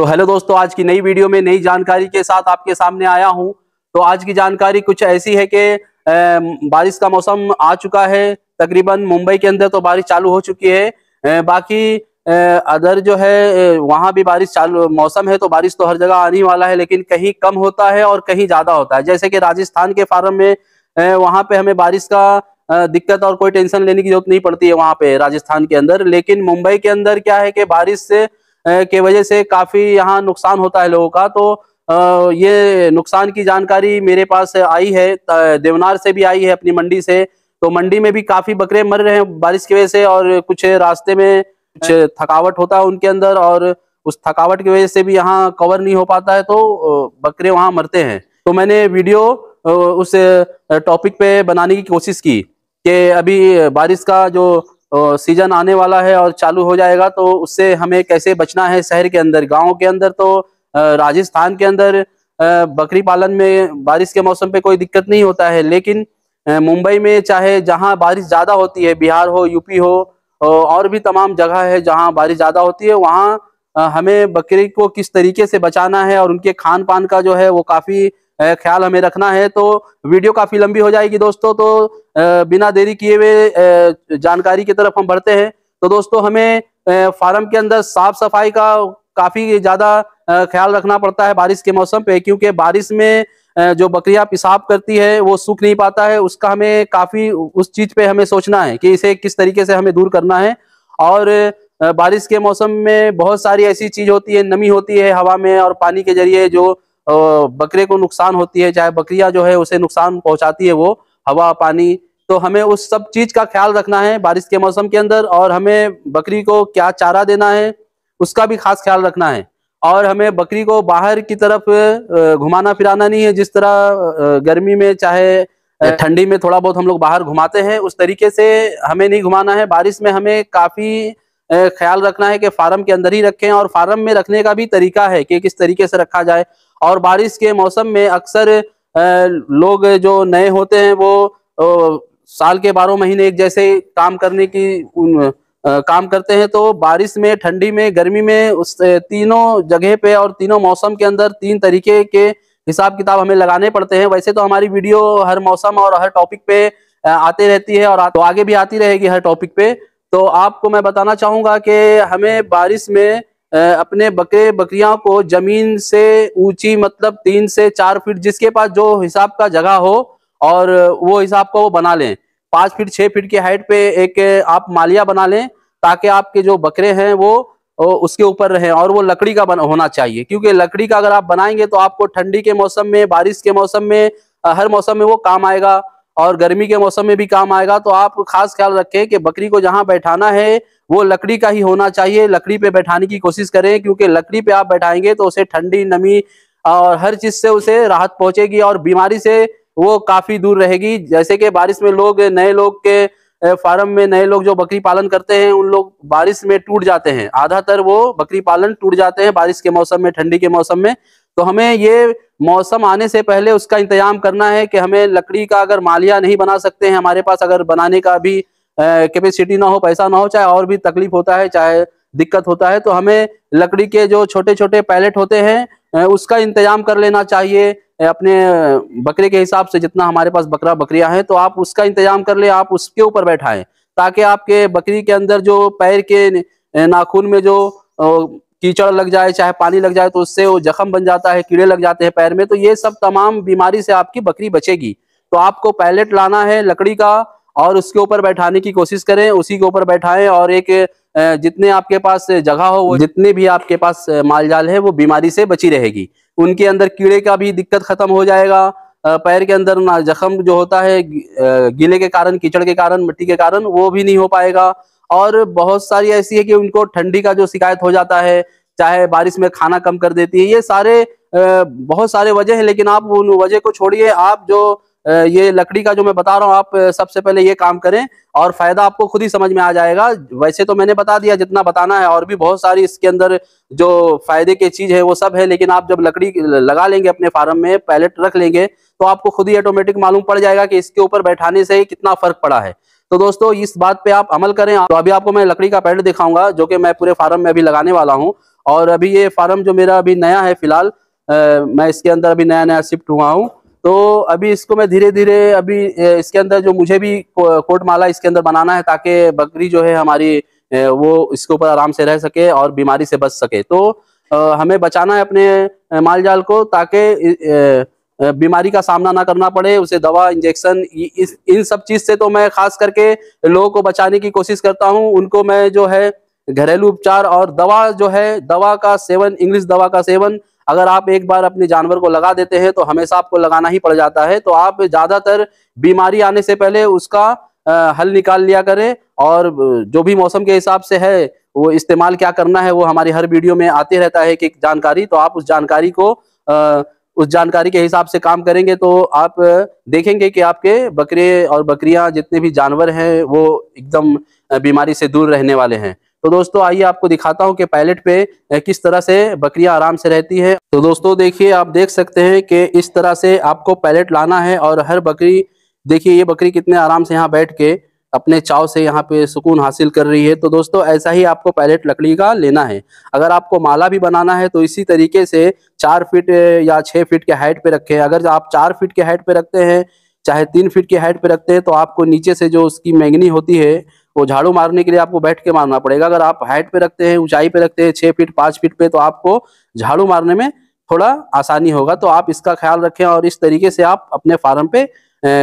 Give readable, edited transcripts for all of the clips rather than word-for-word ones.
तो हेलो दोस्तों, आज की नई वीडियो में नई जानकारी के साथ आपके सामने आया हूं। तो आज की जानकारी कुछ ऐसी है कि बारिश का मौसम आ चुका है। तकरीबन मुंबई के अंदर तो बारिश चालू हो चुकी है। बाकी अदर जो है वहां भी बारिश चालू मौसम है, तो बारिश तो हर जगह आने वाला है, लेकिन कहीं कम होता है और कहीं ज्यादा होता है। जैसे कि राजस्थान के फार्म में वहां पे हमें बारिश का दिक्कत और कोई टेंशन लेने की जरूरत नहीं पड़ती है वहां पे राजस्थान के अंदर। लेकिन मुंबई के अंदर क्या है कि बारिश से के वजह से काफी यहाँ नुकसान होता है लोगों का। तो ये नुकसान की जानकारी मेरे पास आई है, देवनार से भी आई है, अपनी मंडी से। तो मंडी में भी काफी बकरे मर रहे हैं बारिश की वजह से, और कुछ रास्ते में कुछ थकावट होता है उनके अंदर, और उस थकावट की वजह से भी यहाँ कवर नहीं हो पाता है, तो बकरे वहां मरते हैं। तो मैंने वीडियो उस टॉपिक पे बनाने की कोशिश की कि अभी बारिश का जो सीजन आने वाला है और चालू हो जाएगा, तो उससे हमें कैसे बचना है। शहर के अंदर, गांव के अंदर तो राजस्थान के अंदर बकरी पालन में बारिश के मौसम पे कोई दिक्कत नहीं होता है, लेकिन मुंबई में चाहे जहां बारिश ज्यादा होती है, बिहार हो, यूपी हो, और भी तमाम जगह है जहां बारिश ज्यादा होती है, वहां हमें बकरी को किस तरीके से बचाना है और उनके खान पान का जो है वो काफी ख्याल हमें रखना है। तो वीडियो काफी लंबी हो जाएगी दोस्तों, तो बिना देरी किए हुए जानकारी की तरफ हम बढ़ते हैं। तो दोस्तों, हमें फार्म के अंदर साफ सफाई का काफी ज्यादा ख्याल रखना पड़ता है बारिश के मौसम पे, क्योंकि बारिश में जो बकरियां पेशाब करती है वो सूख नहीं पाता है। उसका हमें काफी उस चीज पे हमें सोचना है कि इसे किस तरीके से हमें दूर करना है। और बारिश के मौसम में बहुत सारी ऐसी चीज होती है, नमी होती है हवा में और पानी के जरिए, जो बकरे को नुकसान होती है, चाहे बकरियां जो है उसे नुकसान पहुंचाती है वो हवा पानी। तो हमें उस सब चीज का ख्याल रखना है बारिश के मौसम के अंदर, और हमें बकरी को क्या चारा देना है उसका भी खास ख्याल रखना है। और हमें बकरी को बाहर की तरफ घुमाना फिराना नहीं है। जिस तरह गर्मी में चाहे ठंडी में थोड़ा बहुत हम लोग बाहर घुमाते हैं, उस तरीके से हमें नहीं घुमाना है। बारिश में हमें काफी ख्याल रखना है कि फार्म के अंदर ही रखें, और फार्म में रखने का भी तरीका है कि किस तरीके से रखा जाए। और बारिश के मौसम में अक्सर लोग जो नए होते हैं वो साल के 12 महीने एक जैसे काम करने की काम करते हैं। तो बारिश में, ठंडी में, गर्मी में, उस तीनों जगह पे और तीनों मौसम के अंदर तीन तरीके के हिसाब किताब हमें लगाने पड़ते हैं। वैसे तो हमारी वीडियो हर मौसम और हर टॉपिक पे आते रहती है, और तो आगे भी आती रहेगी हर टॉपिक पे। तो आपको मैं बताना चाहूंगा कि हमें बारिश में अपने बकरे बकरियां को जमीन से ऊंची, मतलब 3 से 4 फीट, जिसके पास जो हिसाब का जगह हो और वो हिसाब का वो बना लें। 5 फीट 6 फीट की हाइट पे एक आप मालिया बना लें, ताकि आपके जो बकरे हैं वो उसके ऊपर रहें। और वो लकड़ी का होना चाहिए, क्योंकि लकड़ी का अगर आप बनाएंगे तो आपको ठंडी के मौसम में, बारिश के मौसम में, हर मौसम में वो काम आएगा, और गर्मी के मौसम में भी काम आएगा। तो आप खास ख्याल रखें कि बकरी को जहां बैठाना है वो लकड़ी का ही होना चाहिए। लकड़ी पे बैठाने की कोशिश करें, क्योंकि लकड़ी पे आप बैठाएंगे तो उसे ठंडी, नमी और हर चीज से उसे राहत पहुंचेगी, और बीमारी से वो काफी दूर रहेगी। जैसे कि बारिश में लोग, नए लोग के फार्म में नए लोग जो बकरी पालन करते हैं, उन लोग बारिश में टूट जाते हैं, आधातर वो बकरी पालन टूट जाते हैं बारिश के मौसम में, ठंडी के मौसम में। तो हमें ये मौसम आने से पहले उसका इंतजाम करना है कि हमें लकड़ी का, अगर मालिया नहीं बना सकते हैं हमारे पास, अगर बनाने का भी कैपेसिटी ना हो, पैसा ना हो, चाहे और भी तकलीफ होता है, चाहे दिक्कत होता है, तो हमें लकड़ी के जो छोटे छोटे पैलेट होते हैं उसका इंतजाम कर लेना चाहिए। अपने बकरे के हिसाब से, जितना हमारे पास बकरा बकरियां हैं, तो आप उसका इंतजाम कर ले, आप उसके ऊपर बैठाएं, ताकि आपके बकरी के अंदर जो पैर के नाखून में जो कीचड़ लग जाए, चाहे पानी लग जाए, तो उससे वो जख्म बन जाता है, कीड़े लग जाते हैं पैर में। तो ये सब तमाम बीमारी से आपकी बकरी बचेगी। तो आपको पैलेट लाना है लकड़ी का, और उसके ऊपर बैठाने की कोशिश करें, उसी के ऊपर बैठाएं। और एक जितने आपके पास जगह हो, वो जितने भी आपके पास माल जाल है, वो बीमारी से बची रहेगी। उनके अंदर कीड़े का भी दिक्कत खत्म हो जाएगा। पैर के अंदर जख्म जो होता है गीले के कारण, कीचड़ के कारण, मिट्टी के कारण, वो भी नहीं हो पाएगा। और बहुत सारी ऐसी है कि उनको ठंडी का जो शिकायत हो जाता है, चाहे बारिश में खाना कम कर देती है, ये सारे बहुत सारे वजह है। लेकिन आप उन वजह को छोड़िए, आप जो ये लकड़ी का जो मैं बता रहा हूँ, आप सबसे पहले ये काम करें, और फायदा आपको खुद ही समझ में आ जाएगा। वैसे तो मैंने बता दिया जितना बताना है, और भी बहुत सारी इसके अंदर जो फायदे की चीज है वो सब है। लेकिन आप जब लकड़ी लगा लेंगे अपने फार्म में, पैलेट रख लेंगे, तो आपको खुद ही ऑटोमेटिक मालूम पड़ जाएगा कि इसके ऊपर बैठाने से कितना फर्क पड़ा है। तो दोस्तों, इस बात पे आप अमल करें। तो अभी आपको मैं लकड़ी का पैलेट दिखाऊंगा, जो कि मैं पूरे फार्म में अभी लगाने वाला हूँ। और अभी ये फार्म जो मेरा अभी नया है फिलहाल, मैं इसके अंदर अभी नया नया शिफ्ट हुआ हूँ। तो अभी इसको मैं धीरे धीरे अभी इसके अंदर जो मुझे भी कोट माला इसके अंदर बनाना है, ताकि बकरी जो है हमारी वो इसके ऊपर आराम से रह सके और बीमारी से बच सके। तो हमें बचाना है अपने माल जाल को, ताकि बीमारी का सामना ना करना पड़े, उसे दवा इंजेक्शन इन सब चीज से तो मैं खास करके लोगों को बचाने की कोशिश करता हूँ। उनको मैं जो है घरेलू उपचार और दवा जो है, दवा का सेवन, इंग्लिश दवा का सेवन अगर आप एक बार अपने जानवर को लगा देते हैं तो हमेशा आपको लगाना ही पड़ जाता है। तो आप ज्यादातर बीमारी आने से पहले उसका हल निकाल लिया करें, और जो भी मौसम के हिसाब से है वो इस्तेमाल क्या करना है वो हमारी हर वीडियो में आते रहता है कि जानकारी। तो आप उस जानकारी के हिसाब से काम करेंगे तो आप देखेंगे कि आपके बकरे और बकरियां जितने भी जानवर हैं वो एकदम बीमारी से दूर रहने वाले हैं। तो दोस्तों आइए आपको दिखाता हूं कि पैलेट पे किस तरह से बकरियां आराम से रहती है। तो दोस्तों देखिए, आप देख सकते हैं कि इस तरह से आपको पैलेट लाना है, और हर बकरी, देखिए ये बकरी कितने आराम से यहाँ बैठ के अपने चाव से यहाँ पे सुकून हासिल कर रही है। तो दोस्तों ऐसा ही आपको पैलेट लकड़ी का लेना है। अगर आपको माला भी बनाना है तो इसी तरीके से 4 फीट या 6 फीट के हाइट पे रखें। अगर आप 4 फीट के हाइट पे रखते हैं, चाहे 3 फीट की हाइट पे रखते हैं, तो आपको नीचे से जो उसकी मैंगनी होती है वो झाड़ू मारने के लिए आपको बैठ के मारना पड़ेगा। अगर आप हाइट पे रखते हैं, ऊंचाई पे रखते हैं 6 फीट 5 फीट पे, तो आपको झाड़ू मारने में थोड़ा आसानी होगा। तो आप इसका ख्याल रखें और इस तरीके से आप अपने फार्म पे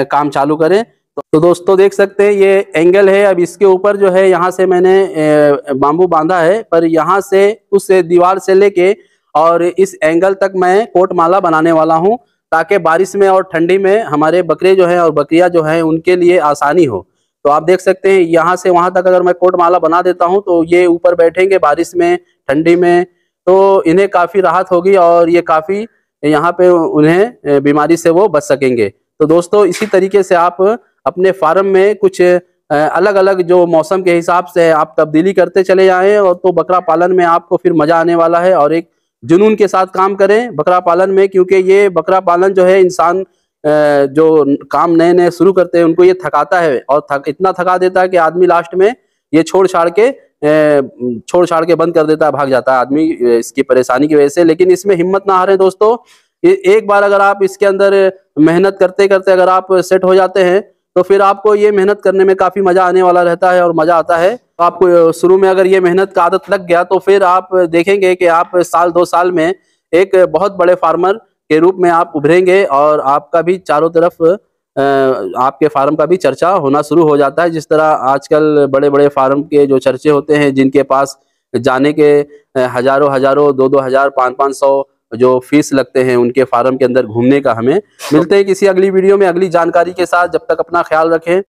काम चालू करें। तो दोस्तों देख सकते हैं ये एंगल है। अब इसके ऊपर जो है यहाँ से मैंने बाम्बू बांधा है, पर यहाँ से उस दीवार से लेके और इस एंगल तक मैं कोट माला बनाने वाला हूँ, ताकि बारिश में और ठंडी में हमारे बकरे जो हैं और बकरियां जो हैं उनके लिए आसानी हो। तो आप देख सकते हैं यहाँ से वहां तक अगर मैं कोट माला बना देता हूँ तो ये ऊपर बैठेंगे बारिश में ठंडी में, तो इन्हें काफी राहत होगी और ये काफी यहाँ पे उन्हें बीमारी से वो बच सकेंगे। तो दोस्तों इसी तरीके से आप अपने फार्म में कुछ अलग अलग जो मौसम के हिसाब से आप तब्दीली करते चले जाएं, और तो बकरा पालन में आपको फिर मजा आने वाला है। और एक जुनून के साथ काम करें बकरा पालन में, क्योंकि ये बकरा पालन जो है इंसान जो काम नए नए शुरू करते हैं उनको ये थकाता है, और इतना थका देता है कि आदमी लास्ट में ये छोड़ छाड़ के बंद कर देता है, भाग जाता है आदमी इसकी परेशानी की वजह से। लेकिन इसमें हिम्मत ना हारें दोस्तों। एक बार अगर आप इसके अंदर मेहनत करते करते अगर आप सेट हो जाते हैं तो फिर आपको ये मेहनत करने में काफी मजा आने वाला रहता है और मजा आता है। तो आपको शुरू में अगर ये मेहनत का आदत लग गया तो फिर आप देखेंगे कि आप साल 2 साल में एक बहुत बड़े फार्मर के रूप में आप उभरेंगे, और आपका भी चारों तरफ आपके फार्म का भी चर्चा होना शुरू हो जाता है। जिस तरह आजकल बड़े बड़े फार्म के जो चर्चे होते हैं, जिनके पास जाने के हजारों हजारों 2-2 हजार 500-500 जो फीस लगते हैं उनके फार्म के अंदर घूमने का। हमें मिलते हैं किसी अगली वीडियो में अगली जानकारी के साथ। जब तक अपना ख्याल रखें।